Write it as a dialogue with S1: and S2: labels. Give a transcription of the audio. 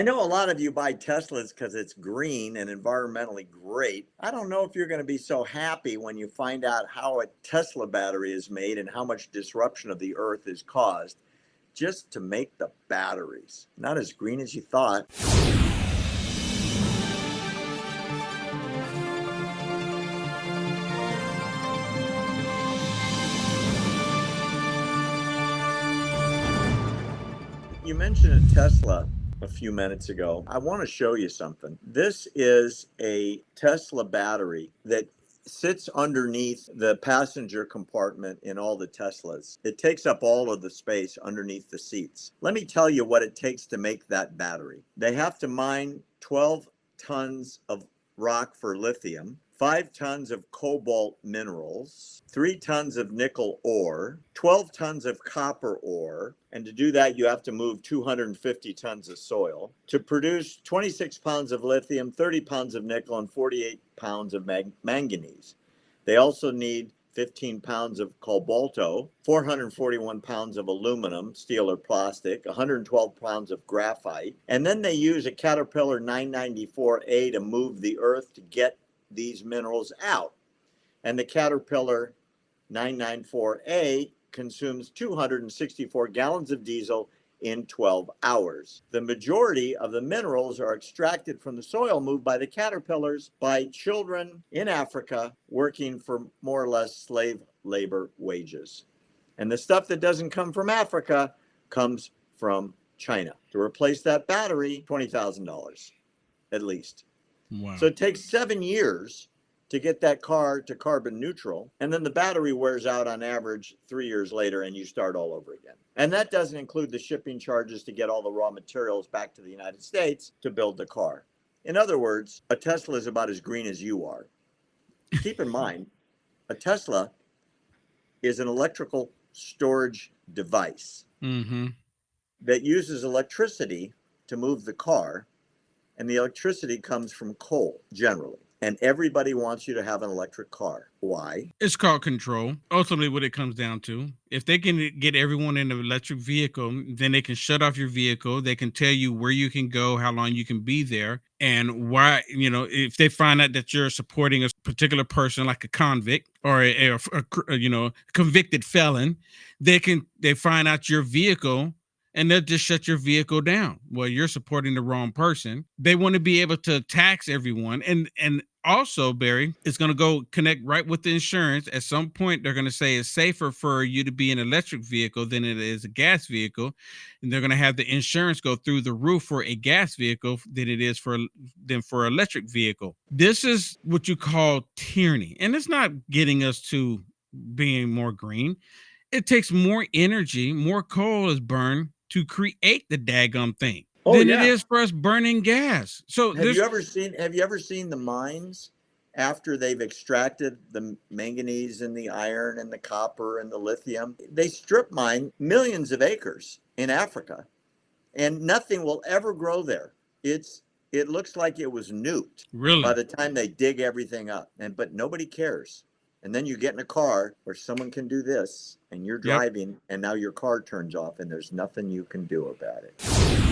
S1: I know a lot of you buy Teslas because it's green and environmentally great. I don't know if you're going to be so happy when you find out how a Tesla battery is made and how much disruption of the earth is caused just to make the batteries. Not as green as you thought. You mentioned a Tesla a few minutes ago. I want to show you something. This is a Tesla battery that sits underneath the passenger compartment in all the Teslas. It takes up all of the space underneath the seats. Let me tell you what it takes to make that battery. They have to mine 12 tons of rock for lithium, 5 tons of cobalt minerals, 3 tons of nickel ore, 12 tons of copper ore, and to do that, you have to move 250 tons of soil to produce 26 pounds of lithium, 30 pounds of nickel, and 48 pounds of manganese. They also need 15 pounds of cobalto, 441 pounds of aluminum, steel or plastic, 112 pounds of graphite, and then they use a Caterpillar 994A to move the earth to get these minerals out. And the Caterpillar 994A consumes 264 gallons of diesel in 12 hours. The majority of the minerals are extracted from the soil moved by the caterpillars by children in Africa working for more or less slave labor wages. And the stuff that doesn't come from Africa comes from China. To replace that battery, $20,000 at least.
S2: Wow.
S1: So it takes 7 years to get that car to carbon neutral. And then the battery wears out on average 3 years later and you start all over again. And that doesn't include the shipping charges to get all the raw materials back to the United States to build the car. In other words, a Tesla is about as green as you are. Keep in mind, a Tesla is an electrical storage device that uses electricity to move the car. And the electricity comes from coal, generally. And everybody wants you to have an electric car. Why?
S2: It's called control. Ultimately, what it comes down to, if they can get everyone in an electric vehicle, then they can shut off your vehicle. They can tell you where you can go, how long you can be there, and why, if they find out that you're supporting a particular person like a convict or a convicted felon, they find out your vehicle and they'll just shut your vehicle down. Well, you're supporting the wrong person. They want to be able to tax everyone. And also, Barry, it's going to go connect right with the insurance. At some point, they're going to say it's safer for you to be an electric vehicle than it is a gas vehicle. And they're going to have the insurance go through the roof for a gas vehicle than it is for an electric vehicle. This is what you call tyranny. And it's not getting us to being more green. It takes more energy, more coal is burned to create the daggum thing than it is for us burning gas. So
S1: have you ever seen the mines after they've extracted the manganese and the iron and the copper and the lithium? They strip mine millions of acres in Africa and nothing will ever grow there. It looks like it was nuked by the time they dig everything up. But nobody cares. And then you get in a car where someone can do this and you're driving and now your car turns off and there's nothing you can do about it.